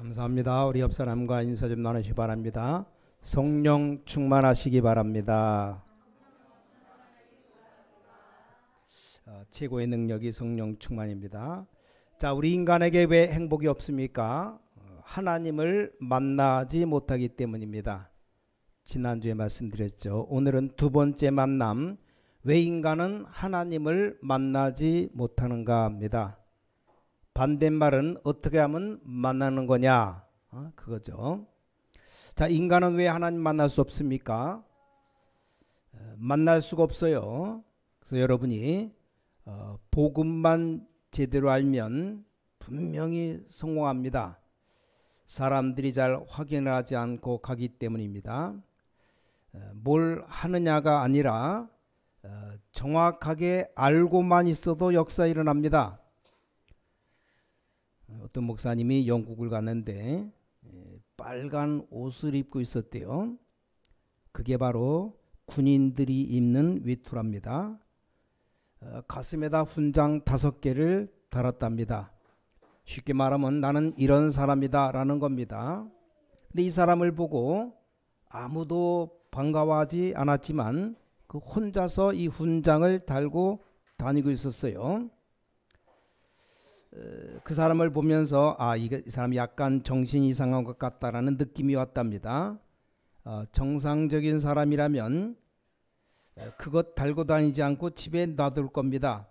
감사합니다. 우리 옆 사람과 인사 좀 나누시기 바랍니다. 성령 충만하시기 바랍니다. 최고의 능력이 성령 충만입니다. 자, 우리 인간에게 왜 행복이 없습니까? 하나님을 만나지 못하기 때문입니다. 지난주에 말씀드렸죠. 오늘은 두 번째 만남, 왜 인간은 하나님을 만나지 못하는가 합니다. 반대말은 어떻게 하면 만나는 거냐, 그거죠. 자, 인간은 왜 하나님 만날 수 없습니까? 만날 수가 없어요. 그래서 여러분이 복음만 제대로 알면 분명히 성공합니다. 사람들이 잘 확인하지 않고 가기 때문입니다. 뭘 하느냐가 아니라 정확하게 알고만 있어도 역사 일어납니다. 어떤 목사님이 영국을 갔는데 빨간 옷을 입고 있었대요. 그게 바로 군인들이 입는 외투랍니다. 가슴에다 훈장 5개를 달았답니다. 쉽게 말하면 나는 이런 사람이다 라는 겁니다. 근데 이 사람을 보고 아무도 반가워하지 않았지만 그 혼자서 이 훈장을 달고 다니고 있었어요. 그 사람을 보면서 이 사람이 약간 정신이 이상한 것 같다라는 느낌이 왔답니다. 정상적인 사람이라면 그것 달고 다니지 않고 집에 놔둘 겁니다.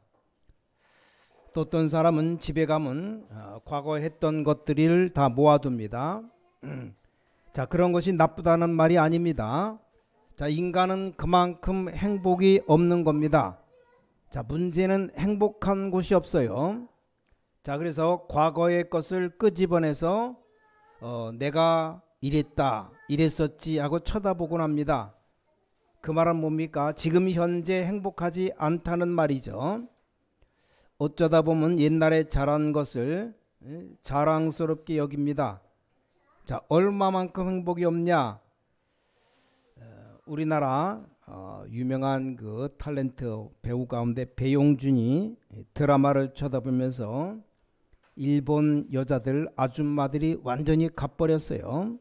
또 어떤 사람은 집에 가면 과거에 했던 것들을 다 모아둡니다. 자, 그런 것이 나쁘다는 말이 아닙니다. 자, 인간은 그만큼 행복이 없는 겁니다. 자, 문제는 행복한 곳이 없어요. 자, 그래서 과거의 것을 끄집어내서 내가 이랬다, 이랬었지 하고 쳐다보곤 합니다. 그 말은 뭡니까? 지금 현재 행복하지 않다는 말이죠. 어쩌다 보면 옛날에 잘한 것을 자랑스럽게 여깁니다. 자, 얼마만큼 행복이 없냐? 우리나라 유명한 그 탤런트 배우 가운데 배용준이 드라마를 쳐다보면서 일본 여자들 아줌마들이 완전히 갚버렸어요.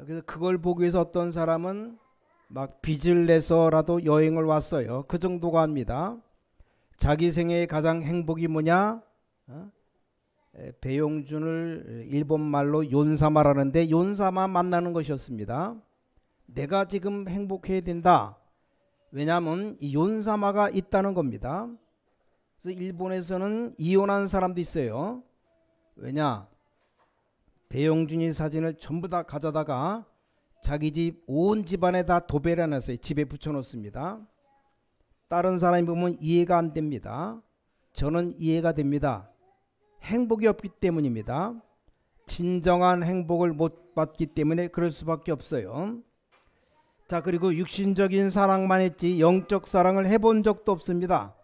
그래서 그걸 보기 위해서 어떤 사람은 막 빚을 내서라도 여행을 왔어요. 그 정도가 합니다. 자기 생애의 가장 행복이 뭐냐? 배용준을 일본말로 욘사마라는데 욘사마 만나는 것이었습니다. 내가 지금 행복해야 된다. 왜냐하면 이 욘사마가 있다는 겁니다. 그래서 일본에서는 이혼한 사람도 있어요. 왜냐? 배용준이 사진을 전부 다 가져다가 자기 집 온 집안에 다 도배를 해놨어요. 집에 붙여놓습니다. 다른 사람이 보면 이해가 안 됩니다. 저는 이해가 됩니다. 행복이 없기 때문입니다. 진정한 행복을 못 받기 때문에 그럴 수밖에 없어요. 자, 그리고 육신적인 사랑만 했지 영적 사랑을 해본 적도 없습니다.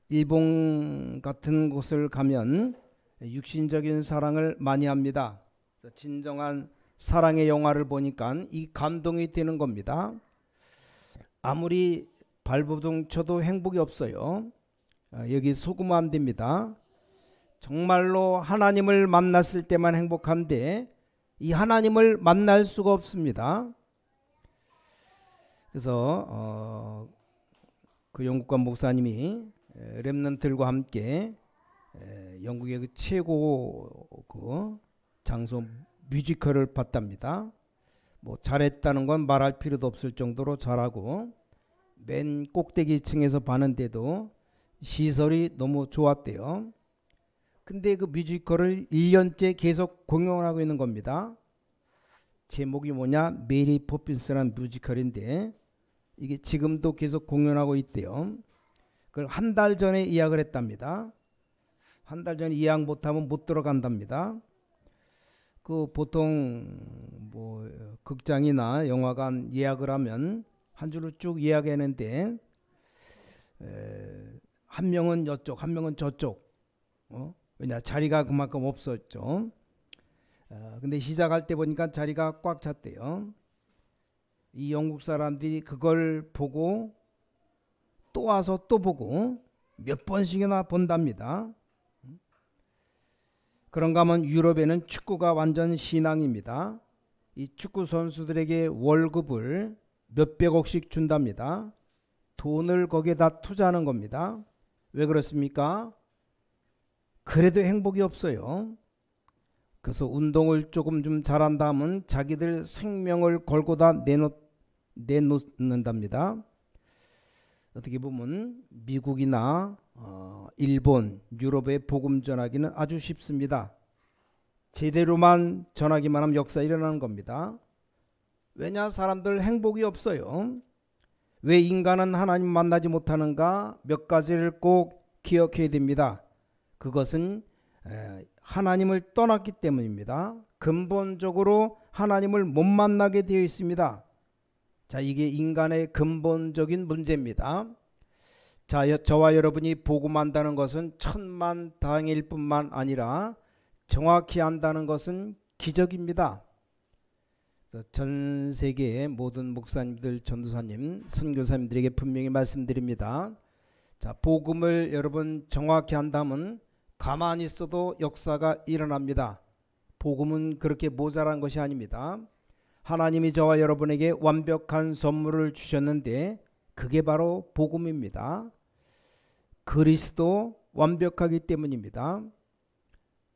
일본 같은 곳을 가면 육신적인 사랑을 많이 합니다. 진정한 사랑의 영화를 보니까 이 감동이 되는 겁니다. 아무리 발버둥 쳐도 행복이 없어요. 여기 속으면 안 됩니다. 정말로 하나님을 만났을 때만 행복한데 이 하나님을 만날 수가 없습니다. 그래서 그 영국관 목사님이 렘넌트들과 함께 영국의 그 최고 그 장소 뮤지컬을 봤답니다. 뭐 잘했다는 건 말할 필요도 없을 정도로 잘하고 맨 꼭대기층에서 봤는데도 시설이 너무 좋았대요. 근데 그 뮤지컬을 1년째 계속 공연하고 있는 겁니다. 제목이 뭐냐? 메리 포핀스라는 뮤지컬인데 이게 지금도 계속 공연하고 있대요. 그걸 한 달 전에 예약을 했답니다. 한 달 전에 예약 못하면 못 들어간답니다. 그 보통 뭐 극장이나 영화관 예약을 하면 한 줄로 쭉 예약했는데 한 명은 이쪽, 한 명은 저쪽. 왜냐? 자리가 그만큼 없었죠. 근데 시작할 때 보니까 자리가 꽉 찼대요. 이 영국 사람들이 그걸 보고 또 와서 또 보고 몇 번씩이나 본답니다. 그런가 하면 유럽에는 축구가 완전 신앙입니다. 이 축구 선수들에게 월급을 몇백억씩 준답니다. 돈을 거기에다 투자하는 겁니다. 왜 그렇습니까? 그래도 행복이 없어요. 그래서 운동을 조금 좀 잘한다 하면 자기들 생명을 걸고 다 내놓는답니다. 어떻게 보면 미국이나 일본, 유럽의 복음 전하기는 아주 쉽습니다. 제대로만 전하기만 하면 역사 일어나는 겁니다. 왜냐? 사람들 행복이 없어요. 왜 인간은 하나님 만나지 못하는가? 몇 가지를 꼭 기억해야 됩니다. 그것은 하나님을 떠났기 때문입니다. 근본적으로 하나님을 못 만나게 되어 있습니다. 자, 이게 인간의 근본적인 문제입니다. 자, 저와 여러분이 복음한다는 것은 천만다행일 뿐만 아니라 정확히 안다는 것은 기적입니다. 전 세계의 모든 목사님들, 전도사님, 선교사님들에게 분명히 말씀드립니다. 자, 복음을 여러분 정확히 한다면 가만히 있어도 역사가 일어납니다. 복음은 그렇게 모자란 것이 아닙니다. 하나님이 저와 여러분에게 완벽한 선물을 주셨는데 그게 바로 복음입니다. 그리스도 완벽하기 때문입니다.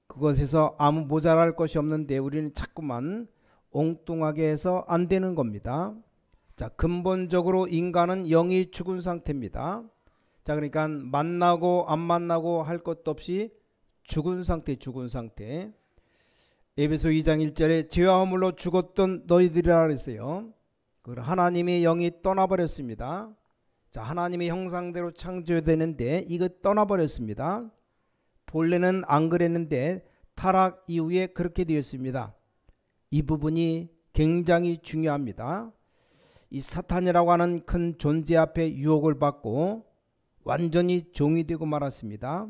그것에서 아무 모자랄 것이 없는데 우리는 자꾸만 엉뚱하게 해서 안 되는 겁니다. 자, 근본적으로 인간은 영이 죽은 상태입니다. 자, 그러니까 만나고 안 만나고 할 것도 없이 죽은 상태. 에베소 2장 1절에 죄와 허물로 죽었던 너희들이라 그랬어요. 하나님의 영이 떠나버렸습니다. 자, 하나님의 형상대로 창조되는데 이거 떠나버렸습니다. 본래는 안 그랬는데 타락 이후에 그렇게 되었습니다. 이 부분이 굉장히 중요합니다. 이 사탄이라고 하는 큰 존재 앞에 유혹을 받고 완전히 종이 되고 말았습니다.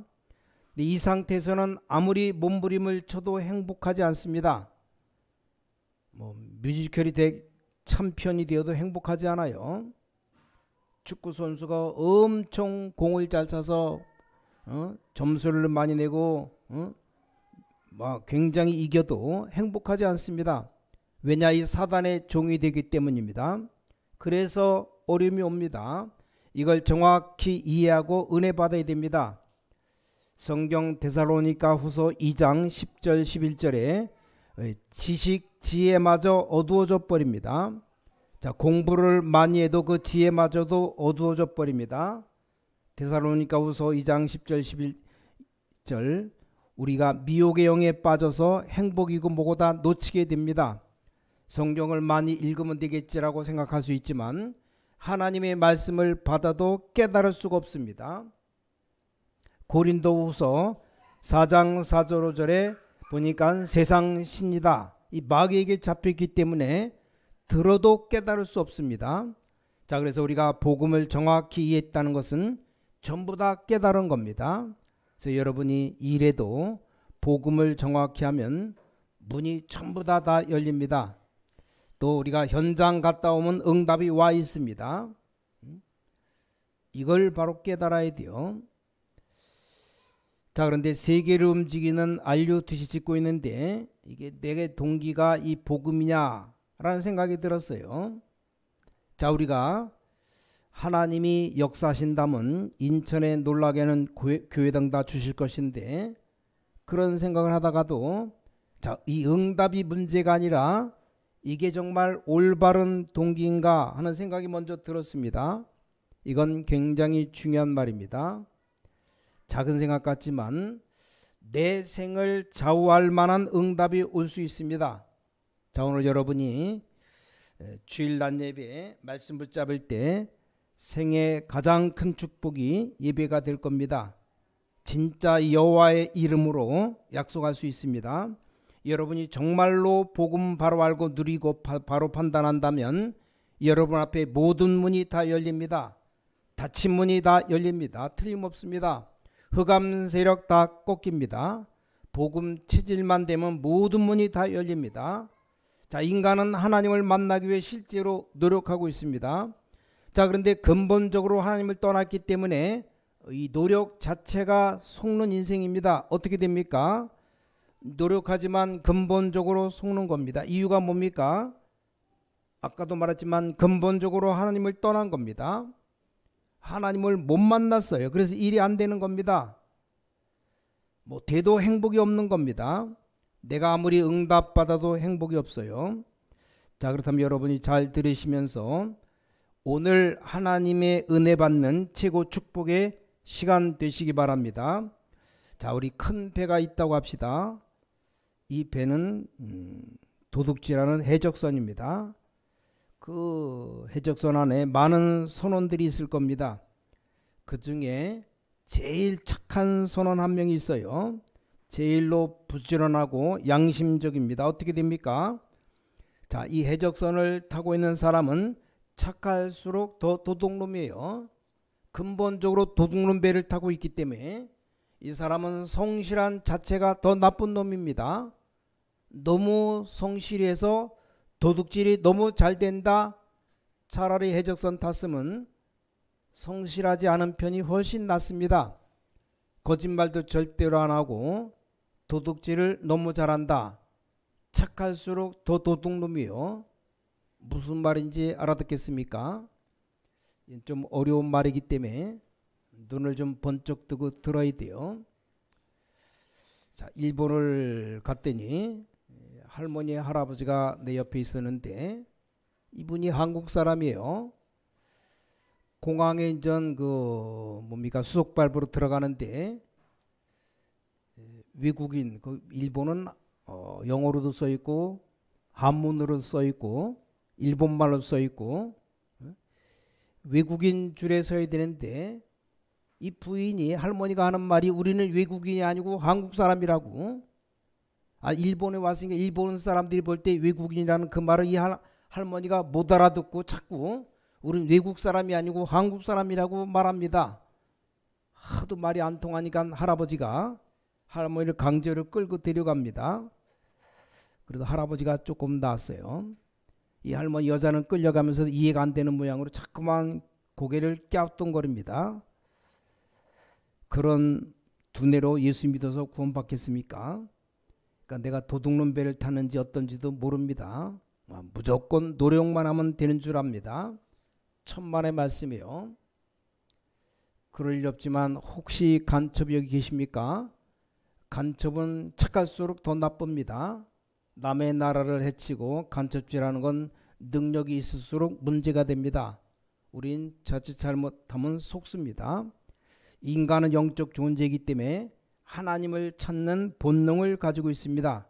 근데 이 상태에서는 아무리 몸부림을 쳐도 행복하지 않습니다. 뮤지컬이 챔피언이 되어도 행복하지 않아요. 축구 선수가 엄청 공을 잘 차서 점수를 많이 내고 굉장히 이겨도 행복하지 않습니다. 왜냐? 이 사단의 종이 되기 때문입니다. 그래서 어려움이 옵니다. 이걸 정확히 이해하고 은혜 받아야 됩니다. 성경 데살로니가 후서 2장 10절 11절에 지식 지혜마저 어두워져 버립니다. 자, 공부를 많이 해도 그 지혜마저도 어두워져 버립니다. 데살로니가 후서 2장 10절 11절 우리가 미혹의 영에 빠져서 행복이고 뭐고 다 놓치게 됩니다. 성경을 많이 읽으면 되겠지라고 생각할 수 있지만 하나님의 말씀을 받아도 깨달을 수가 없습니다. 고린도후서 4장 4절 5절에 보니까 세상 신이다. 이 마귀에게 잡혔기 때문에 들어도 깨달을 수 없습니다. 자, 그래서 우리가 복음을 정확히 이해했다는 것은 전부 다 깨달은 겁니다. 그래서 여러분이 일해도 복음을 정확히 하면 문이 전부 다 열립니다. 또 우리가 현장 갔다 오면 응답이 와 있습니다. 이걸 바로 깨달아야 돼요. 자, 그런데 세계를 움직이는 알류투시 짓고 있는데 이게 내게 동기가 이 복음이냐라는 생각이 들었어요. 자, 우리가 하나님이 역사하신다면 인천에 놀라게는 교회당 다 주실 것인데 그런 생각을 하다가도 자, 이 응답이 문제가 아니라 이게 정말 올바른 동기인가 하는 생각이 먼저 들었습니다. 이건 굉장히 중요한 말입니다. 작은 생각 같지만 내 생을 좌우할 만한 응답이 올 수 있습니다. 자, 오늘 여러분이 주일 낮 예배 말씀 붙잡을 때 생애 가장 큰 축복이 예배가 될 겁니다. 진짜 여호와의 이름으로 약속할 수 있습니다. 여러분이 정말로 복음 바로 알고 누리고 바로 판단한다면 여러분 앞에 모든 문이 다 열립니다. 닫힌 문이 다 열립니다. 틀림없습니다. 흑암 세력 다 꺾입니다. 복음 체질만 되면 모든 문이 다 열립니다. 자, 인간은 하나님을 만나기 위해 실제로 노력하고 있습니다. 자, 그런데 근본적으로 하나님을 떠났기 때문에 이 노력 자체가 속는 인생입니다. 어떻게 됩니까? 노력하지만 근본적으로 속는 겁니다. 이유가 뭡니까? 아까도 말했지만 근본적으로 하나님을 떠난 겁니다. 하나님을 못 만났어요. 그래서 일이 안 되는 겁니다. 뭐 돼도 행복이 없는 겁니다. 내가 아무리 응답받아도 행복이 없어요. 자, 그렇다면 여러분이 잘 들으시면서 오늘 하나님의 은혜 받는 최고 축복의 시간 되시기 바랍니다. 자, 우리 큰 배가 있다고 합시다. 이 배는 도둑질하는 해적선입니다. 그 해적선 안에 많은 선원들이 있을 겁니다. 그 중에 제일 착한 선원 한 명이 있어요. 제일로 부지런하고 양심적입니다. 어떻게 됩니까? 자, 이 해적선을 타고 있는 사람은 착할수록 더 도둑놈이에요. 근본적으로 도둑놈 배를 타고 있기 때문에 이 사람은 성실한 자체가 더 나쁜 놈입니다. 너무 성실해서 도둑질이 너무 잘 된다. 차라리 해적선 탔으면 성실하지 않은 편이 훨씬 낫습니다. 거짓말도 절대로 안 하고 도둑질을 너무 잘한다. 착할수록 더 도둑놈이요. 무슨 말인지 알아듣겠습니까? 좀 어려운 말이기 때문에 눈을 좀 번쩍 뜨고 들어야 돼요. 자, 일본을 갔더니 할머니 할아버지가 내 옆에 있었는데 이분이 한국 사람이에요. 공항에 이전 수속 발부로 들어가는데 외국인, 일본은 영어로도 써 있고 한문으로도 써 있고 일본말로 써 있고 외국인 줄에 서야 되는데 이 부인이 할머니가 하는 말이 우리는 외국인이 아니고 한국 사람이라고. 일본에 왔으니까 일본 사람들이 볼 때 외국인이라는 그 말을 이 할머니가 못 알아듣고 자꾸 우리는 외국 사람이 아니고 한국 사람이라고 말합니다. 하도 말이 안 통하니까 할아버지가 할머니를 강제로 끌고 데려갑니다. 그래도 할아버지가 조금 나았어요. 이 할머니 여자는 끌려가면서 이해가 안 되는 모양으로 자꾸만 고개를 갸우뚱거립니다. 그런 두뇌로 예수 믿어서 구원받겠습니까? 그러니까 내가 도둑놈 배를 타는지 어떤지도 모릅니다. 무조건 노력만 하면 되는 줄 압니다. 천만의 말씀이에요. 그럴 리 없지만 혹시 간첩이 여기 계십니까? 간첩은 착할수록 더 나쁩니다. 남의 나라를 해치고 간첩질하는 건 능력이 있을수록 문제가 됩니다. 우린 자칫 잘못하면 속습니다. 인간은 영적 존재이기 때문에 하나님을 찾는 본능을 가지고 있습니다.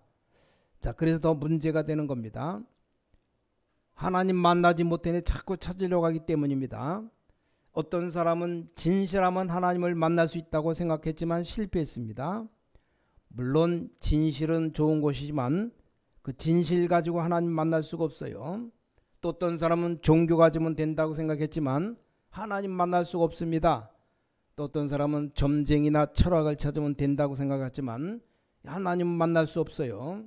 자, 그래서 더 문제가 되는 겁니다. 하나님 만나지 못해 자꾸 찾으려고 하기 때문입니다. 어떤 사람은 진실하면 하나님을 만날 수 있다고 생각했지만 실패했습니다. 물론 진실은 좋은 것이지만 그 진실 가지고 하나님 만날 수가 없어요. 또 어떤 사람은 종교 가지면 된다고 생각했지만 하나님 만날 수가 없습니다. 또 어떤 사람은 점쟁이나 철학을 찾으면 된다고 생각했지만 하나님 만날 수 없어요.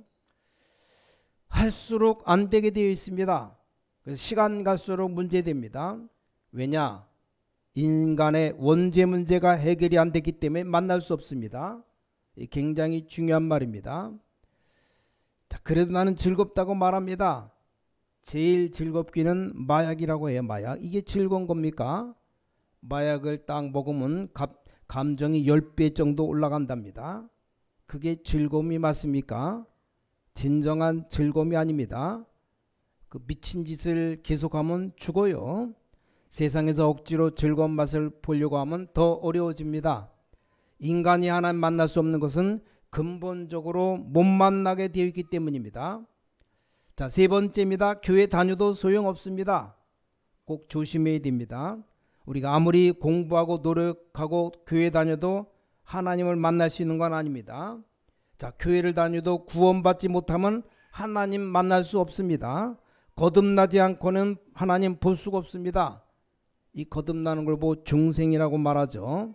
할수록 안 되게 되어 있습니다. 그래서 시간 갈수록 문제됩니다. 왜냐? 인간의 원죄 문제가 해결이 안 됐기 때문에 만날 수 없습니다. 굉장히 중요한 말입니다. 자, 그래도 나는 즐겁다고 말합니다. 제일 즐겁기는 마약이라고 해요. 마약. 이게 즐거운 겁니까? 마약을 딱 먹으면 감정이 10배 정도 올라간답니다. 그게 즐거움이 맞습니까? 진정한 즐거움이 아닙니다. 그 미친 짓을 계속하면 죽어요. 세상에서 억지로 즐거운 맛을 보려고 하면 더 어려워집니다. 인간이 하나님 만날 수 없는 것은 근본적으로 못 만나게 되어 있기 때문입니다. 자, 세 번째입니다. 교회 다녀도 소용없습니다. 꼭 조심해야 됩니다. 우리가 아무리 공부하고 노력하고 교회 다녀도 하나님을 만날 수 있는 건 아닙니다. 자, 교회를 다녀도 구원받지 못하면 하나님 만날 수 없습니다. 거듭나지 않고는 하나님 볼 수가 없습니다. 이 거듭나는 걸 보고 중생이라고 말하죠.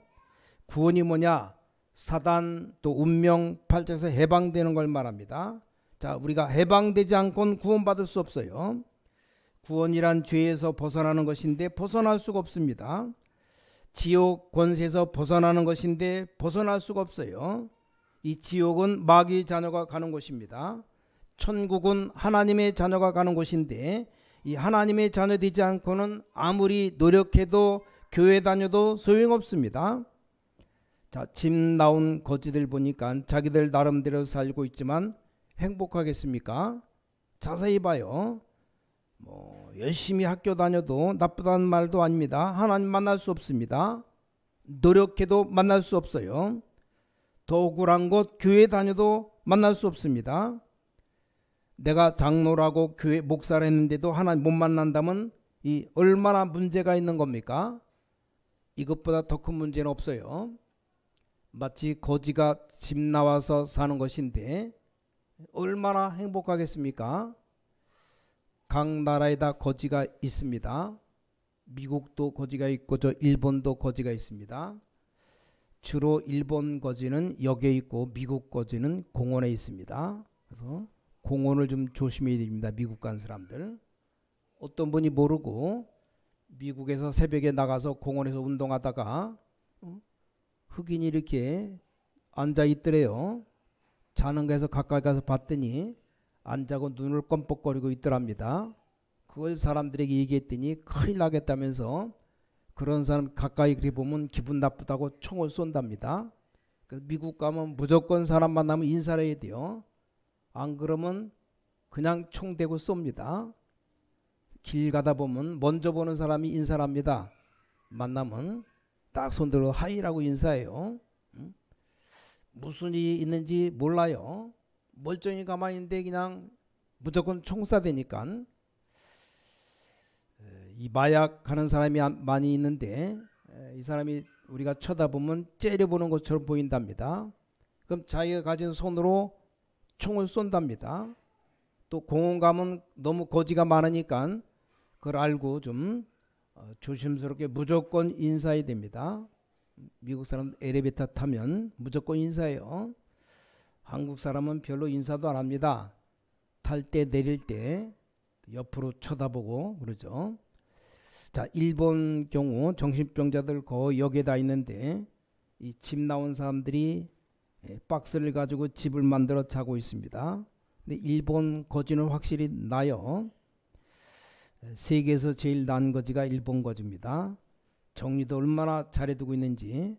구원이 뭐냐? 사단 또 운명 팔자에서 해방되는 걸 말합니다. 자, 우리가 해방되지 않고는 구원받을 수 없어요. 구원이란 죄에서 벗어나는 것인데 벗어날 수가 없습니다. 지옥 권세에서 벗어나는 것인데 벗어날 수가 없어요. 이 지옥은 마귀의 자녀가 가는 곳입니다. 천국은 하나님의 자녀가 가는 곳인데 이 하나님의 자녀 되지 않고는 아무리 노력해도 교회 다녀도 소용없습니다. 자, 집 나온 거지들 보니까 자기들 나름대로 살고 있지만 행복하겠습니까? 자세히 봐요. 열심히 학교 다녀도 나쁘다는 말도 아닙니다. 하나님 만날 수 없습니다. 노력해도 만날 수 없어요. 더 억울한 것 교회 다녀도 만날 수 없습니다. 내가 장로라고 교회 목사를 했는데도 하나님 못 만난다면 이 얼마나 문제가 있는 겁니까? 이것보다 더 큰 문제는 없어요. 마치 거지가 집 나와서 사는 것인데 얼마나 행복하겠습니까? 각 나라에다 거지가 있습니다. 미국도 거지가 있고 저 일본도 거지가 있습니다. 주로 일본 거지는 역에 있고 미국 거지는 공원에 있습니다. 그래서 공원을 좀 조심해야 됩니다. 미국 간 사람들. 어떤 분이 모르고 미국에서 새벽에 나가서 공원에서 운동하다가 흑인이 이렇게 앉아 있더래요. 자는 거에서 가까이 가서 봤더니 안 자고 눈을 껌뻑거리고 있더랍니다. 그걸 사람들에게 얘기했더니 큰일 나겠다면서 그런 사람 가까이 그렇게 보면 기분 나쁘다고 총을 쏜답니다. 그래서 미국 가면 무조건 사람 만나면 인사를 해야 돼요. 안 그러면 그냥 총 대고 쏩니다. 길 가다 보면 먼저 보는 사람이 인사를 합니다. 만나면 딱 손들어 하이라고 인사해요. 무슨 일이 있는지 몰라요. 멀쩡히 가만히 있는데 그냥 무조건 총 쏴대니까. 이 마약하는 사람이 많이 있는데 이 사람이 우리가 쳐다보면 째려보는 것처럼 보인답니다. 그럼 자기가 가진 손으로 총을 쏜답니다. 또 공원 가면 너무 거지가 많으니까 그걸 알고 좀 조심스럽게 무조건 인사해야 됩니다. 미국 사람 엘리베이터 타면 무조건 인사해요. 한국 사람은 별로 인사도 안 합니다. 탈 때 내릴 때 옆으로 쳐다보고 그러죠. 자, 일본 경우 정신병자들 거의 역에 다 있는데 이 집 나온 사람들이 박스를 가지고 집을 만들어 자고 있습니다. 근데 일본 거지는 확실히 나요. 세계에서 제일 난 거지가 일본 거지입니다. 정리도 얼마나 잘해두고 있는지.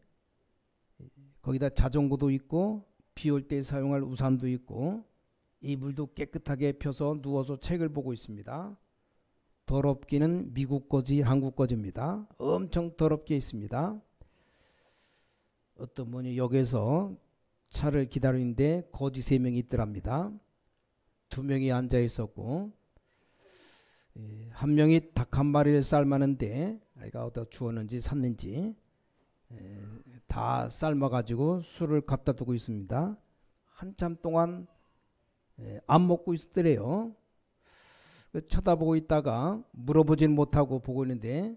거기다 자전거도 있고 비 올 때 사용할 우산도 있고 이불도 깨끗하게 펴서 누워서 책을 보고 있습니다. 더럽기는 미국 거지, 한국 거지입니다. 엄청 더럽게 있습니다. 어떤 분이 역에서 차를 기다리는데 거지 3명이 있더랍니다. 2명이 앉아 있었고 한 명이 닭 한 마리를 삶았는데 아이가 어디다 주었는지 샀는지 다 삶아가지고 술을 갖다 두고 있습니다. 한참 동안 안 먹고 있었더래요. 쳐다보고 있다가 물어보진 못하고 보고 있는데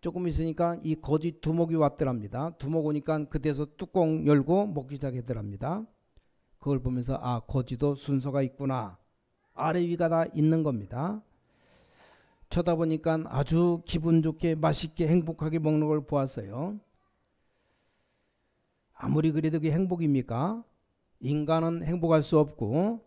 조금 있으니까 이 거지 두목이 왔더랍니다. 두목 오니까 그때서 뚜껑 열고 먹기 시작하더랍니다. 그걸 보면서 아, 거지도 순서가 있구나. 아래 위가 다 있는 겁니다. 쳐다보니까 아주 기분 좋게 맛있게 행복하게 먹는 걸 보았어요. 아무리 그래도 그게 행복입니까? 인간은 행복할 수 없고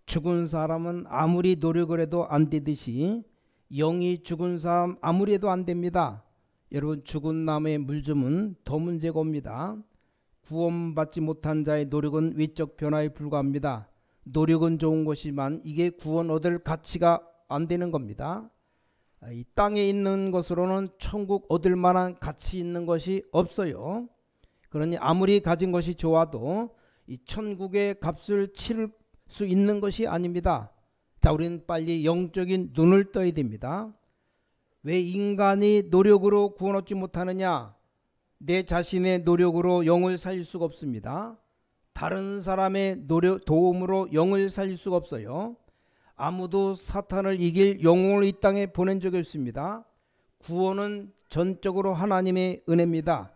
죽은 사람은 아무리 노력을 해도 안 되듯이 영이 죽은 사람 아무리 해도 안 됩니다. 여러분, 죽은 나무에 물 주면 더 문제가 옵니다. 구원받지 못한 자의 노력은 외적 변화에 불과합니다. 노력은 좋은 것이지만 이게 구원 얻을 가치가 안 되는 겁니다. 이 땅에 있는 것으로는 천국 얻을 만한 가치 있는 것이 없어요. 그러니 아무리 가진 것이 좋아도 이 천국의 값을 치를 수 있는 것이 아닙니다. 자, 우리는 빨리 영적인 눈을 떠야 됩니다. 왜 인간이 노력으로 구원 얻지 못하느냐? 내 자신의 노력으로 영을 살릴 수가 없습니다. 다른 사람의 도움으로 영을 살릴 수가 없어요. 아무도 사탄을 이길 영혼을 이 땅에 보낸 적이 없습니다. 구원은 전적으로 하나님의 은혜입니다.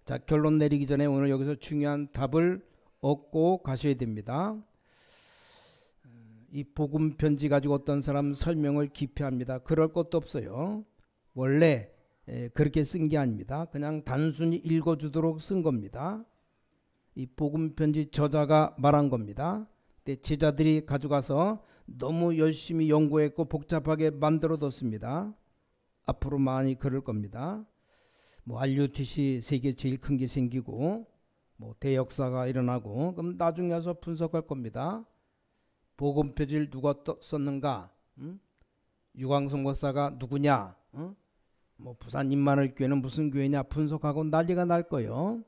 자, 결론 내리기 전에 오늘 여기서 중요한 답을 얻고 가셔야 됩니다. 이 복음 편지 가지고 어떤 사람 설명을 깊이 합니다. 그럴 것도 없어요. 원래 그렇게 쓴 게 아닙니다. 그냥 단순히 읽어주도록 쓴 겁니다. 이 복음 편지 저자가 말한 겁니다. 근데 제자들이 가져가서 너무 열심히 연구했고 복잡하게 만들어뒀습니다. 앞으로 많이 그럴 겁니다. 뭐 RUTC 세계 제일 큰 게 생기고 뭐 대역사가 일어나고 그럼 나중에 와서 분석할 겁니다. 복음 편지를 누가 썼는가? 유광석 목사가 누구냐? 뭐 부산 임마누엘교회는 무슨 교회냐 분석하고 난리가 날 거예요.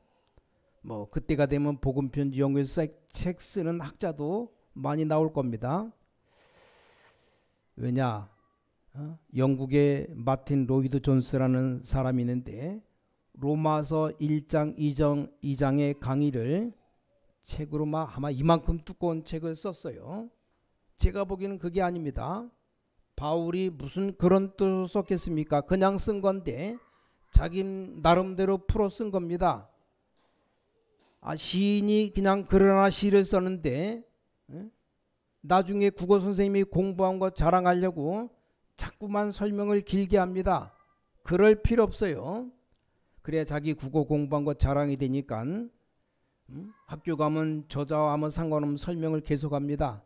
뭐 그때가 되면 복음 편지 연구해서 책 쓰는 학자도 많이 나올 겁니다. 왜냐? 영국의 마틴 로이드 존스라는 사람이 있는데 로마서 1장 2장의 강의를 책으로 막 아마 이만큼 두꺼운 책을 썼어요. 제가 보기에는 그게 아닙니다. 바울이 무슨 그런 뜻을 썼겠습니까? 그냥 쓴 건데 자기 나름대로 풀어 쓴 겁니다. 시인이 그냥 글 하나 시를 썼는데 나중에 국어 선생님이 공부한 거 자랑하려고 자꾸만 설명을 길게 합니다. 그럴 필요 없어요. 그래야 자기 국어 공부한 거 자랑이 되니까 학교 가면 저자와 아무 상관없는 설명을 계속합니다.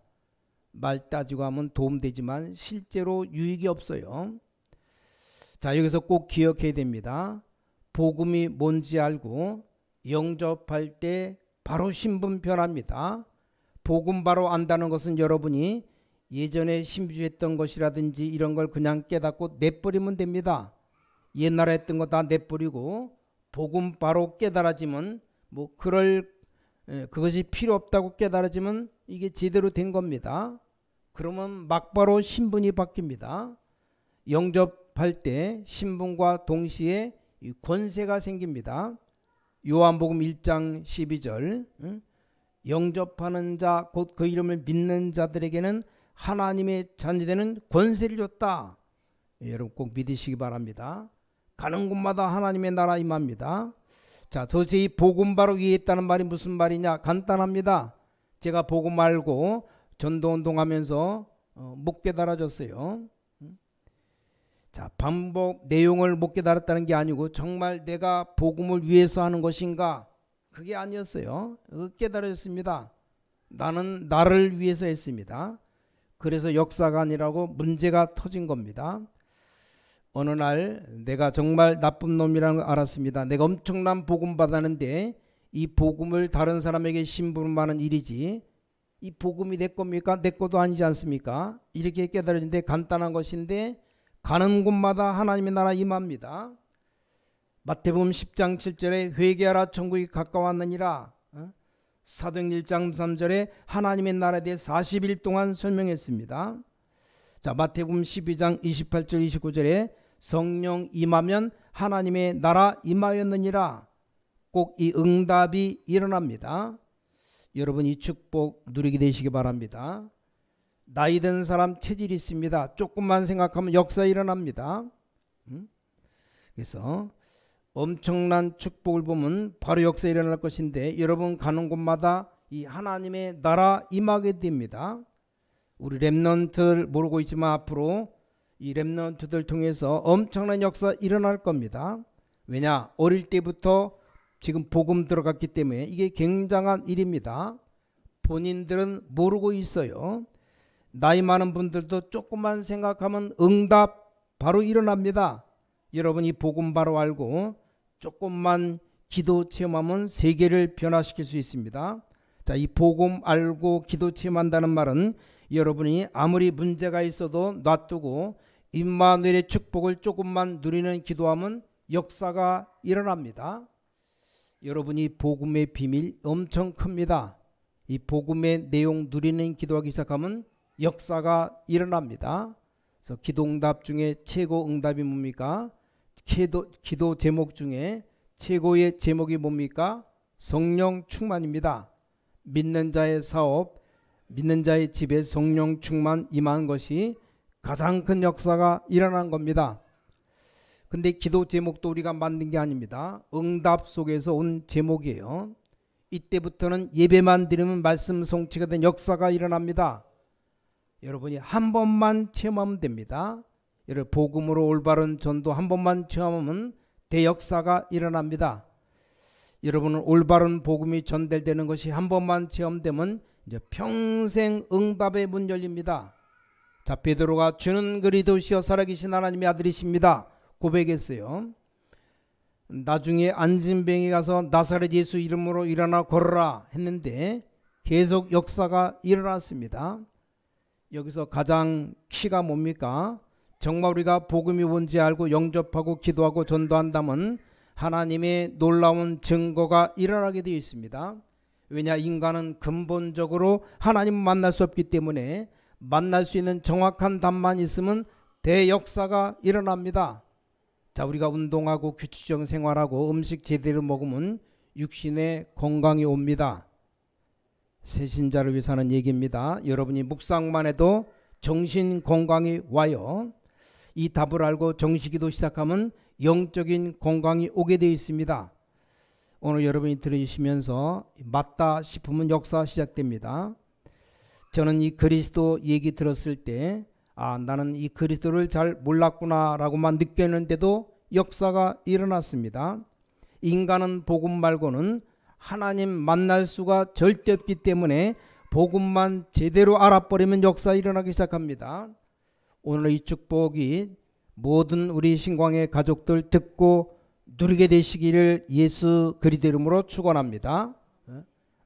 말 따지고 하면 도움되지만 실제로 유익이 없어요. 자, 여기서 꼭 기억해야 됩니다. 복음이 뭔지 알고 영접할 때 바로 신분 변합니다. 복음 바로 안다는 것은 여러분이 예전에 심주했던 것이라든지 이런 걸 그냥 깨닫고 내버리면 됩니다. 옛날에 했던 거 다 내버리고 복음 바로 깨달아지면 뭐 그것이 필요 없다고 깨달아지면 이게 제대로 된 겁니다. 그러면 막바로 신분이 바뀝니다. 영접할 때 신분과 동시에 권세가 생깁니다. 요한복음 1장 12절 영접하는 자 곧 그 이름을 믿는 자들에게는 하나님의 자녀되는 권세를 줬다. 여러분 꼭 믿으시기 바랍니다. 가는 곳마다 하나님의 나라 임합니다. 자, 도대체 이 복음 바로 이해했다는 말이 무슨 말이냐? 간단합니다. 제가 복음 알고 전도운동하면서 못 깨달아졌어요. 자, 반복 내용을 못 깨달았다는 게 아니고 정말 내가 복음을 위해서 하는 것인가? 그게 아니었어요. 깨달아졌습니다. 나는 나를 위해서 했습니다. 그래서 역사가 아니라고 문제가 터진 겁니다. 어느 날 내가 정말 나쁜 놈이라는 걸 알았습니다. 내가 엄청난 복음 받았는데 이 복음을 다른 사람에게 심부름하는 일이지 이 복음이 내 겁니까? 내 것도 아니지 않습니까? 이렇게 깨달아지는데 간단한 것인데 가는 곳마다 하나님의 나라 임합니다. 마태복음 10장 7절에 회개하라 천국이 가까웠느니라. 사도행 1장 3절에 하나님의 나라에 대해 40일 동안 설명했습니다. 자, 마태복음 12장 28절 29절에 성령 임하면 하나님의 나라 임하였느니라. 꼭 이 응답이 일어납니다. 여러분 이 축복 누리게 되시기 바랍니다. 나이 든 사람 체질이 있습니다. 조금만 생각하면 역사 일어납니다. 그래서 엄청난 축복을 보면 바로 역사 일어날 것인데 여러분 가는 곳마다 이 하나님의 나라 임하게 됩니다. 우리 렘넌트들 모르고 있지만 앞으로 이 렘넌트들 통해서 엄청난 역사 일어날 겁니다. 왜냐? 어릴 때부터 지금 복음 들어갔기 때문에 이게 굉장한 일입니다. 본인들은 모르고 있어요. 나이 많은 분들도 조금만 생각하면 응답 바로 일어납니다. 여러분이 복음 바로 알고 조금만 기도 체험하면 세계를 변화시킬 수 있습니다. 자, 이 복음 알고 기도 체험한다는 말은 여러분이 아무리 문제가 있어도 놔두고 임마누엘의 축복을 조금만 누리는 기도하면 역사가 일어납니다. 여러분이 복음의 비밀 엄청 큽니다. 이 복음의 내용 누리는 기도하기 시작하면 역사가 일어납니다. 그래서 기도 응답 중에 최고 응답이 뭡니까? 기도 제목 중에 최고의 제목이 뭡니까? 성령 충만입니다. 믿는 자의 사업, 믿는 자의 집에 성령 충만 임한 것이 가장 큰 역사가 일어난 겁니다. 근데 기도 제목도 우리가 만든 게 아닙니다. 응답 속에서 온 제목이에요. 이때부터는 예배만 드리면 말씀 성취가 된 역사가 일어납니다. 여러분이 한 번만 체험하면 됩니다. 여러분 복음으로 올바른 전도 한 번만 체험하면 대역사가 일어납니다. 여러분은 올바른 복음이 전달되는 것이 한 번만 체험되면 이제 평생 응답의 문 열립니다. 자, 베드로가 주는 그리스도시여 살아계신 하나님의 아들이십니다 고백했어요. 나중에 안진뱅이 가서 나사렛 예수 이름으로 일어나 걸어라 했는데 계속 역사가 일어났습니다. 여기서 가장 키가 뭡니까? 정말 우리가 복음이 뭔지 알고 영접하고 기도하고 전도한다면 하나님의 놀라운 증거가 일어나게 되어 있습니다. 왜냐, 인간은 근본적으로 하나님을 만날 수 없기 때문에 만날 수 있는 정확한 답만 있으면 대역사가 일어납니다. 자, 우리가 운동하고 규칙적인 생활하고 음식 제대로 먹으면 육신의 건강이 옵니다. 새신자를 위해서 하는 얘기입니다. 여러분이 묵상만 해도 정신 건강이 와요. 이 답을 알고 정식기도 시작하면 영적인 건강이 오게 되어 있습니다. 오늘 여러분이 들으시면서 맞다 싶으면 역사 시작됩니다. 저는 이 그리스도 얘기 들었을 때 나는 이 그리스도를 잘 몰랐구나 라고만 느꼈는데도 역사가 일어났습니다. 인간은 복음 말고는 하나님 만날 수가 절대 없기 때문에 복음만 제대로 알아버리면 역사 일어나기 시작합니다. 오늘 이 축복이 모든 우리 신광의 가족들 듣고 누리게 되시기를 예수 그리스도 이름으로 축원합니다.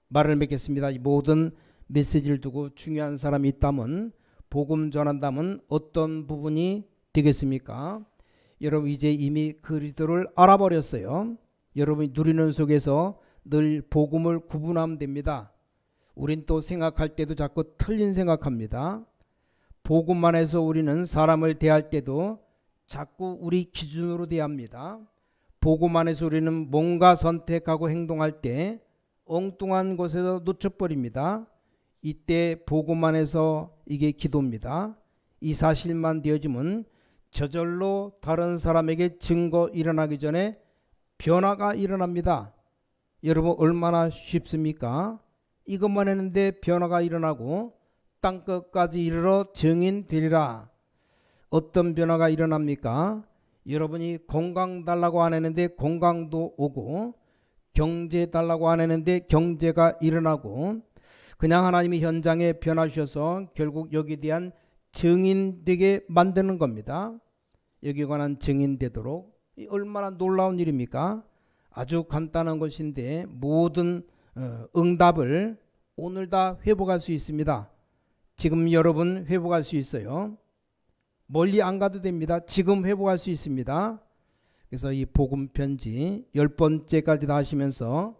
말을 맺겠습니다. 이 모든 메시지를 두고 중요한 사람이 있다면, 복음 전한다면 어떤 부분이 되겠습니까? 여러분 이제 이미 그리스도를 알아버렸어요. 여러분이 누리는 속에서 늘 복음을 구분하면 됩니다. 우린 또 생각할 때도 자꾸 틀린 생각합니다. 복음만 해서 우리는 사람을 대할 때도 자꾸 우리 기준으로 대합니다. 복음 안에서 우리는 뭔가 선택하고 행동할 때 엉뚱한 곳에서 놓쳐버립니다. 이때 복음 안에서 이게 기도입니다. 이 사실만 되어지면 저절로 다른 사람에게 증거 일어나기 전에 변화가 일어납니다. 여러분 얼마나 쉽습니까? 이것만 했는데 변화가 일어나고 땅끝까지 이르러 증인 되리라. 어떤 변화가 일어납니까? 여러분이 건강 달라고 안 했는데 건강도 오고, 경제 달라고 안 했는데 경제가 일어나고, 그냥 하나님이 현장에 변화하셔서 결국 여기에 대한 증인되게 만드는 겁니다. 여기에 관한 증인되도록. 얼마나 놀라운 일입니까? 아주 간단한 것인데 모든 응답을 오늘 다 회복할 수 있습니다. 지금 여러분 회복할 수 있어요. 멀리 안 가도 됩니다. 지금 회복할 수 있습니다. 그래서 이 복음 편지 10번째까지 다 하시면서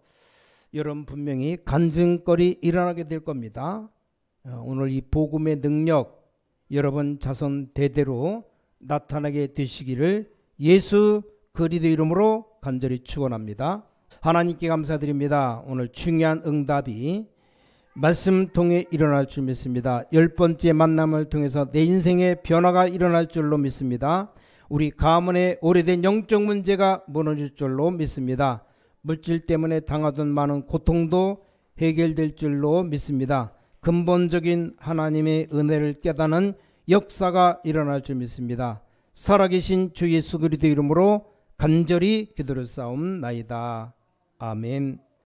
여러분 분명히 간증거리 일어나게 될 겁니다. 오늘 이 복음의 능력 여러분 자손 대대로 나타나게 되시기를 예수 그리스도 이름으로 간절히 축원합니다. 하나님께 감사드립니다. 오늘 중요한 응답이 말씀 통해 일어날 줄 믿습니다. 10번째 만남을 통해서 내 인생의 변화가 일어날 줄로 믿습니다. 우리 가문의 오래된 영적 문제가 무너질 줄로 믿습니다. 물질 때문에 당하던 많은 고통도 해결될 줄로 믿습니다. 근본적인 하나님의 은혜를 깨닫는 역사가 일어날 줄 믿습니다. 살아계신 주 예수 그리스도 이름으로 간절히 기도를 싸움나이다. 아멘.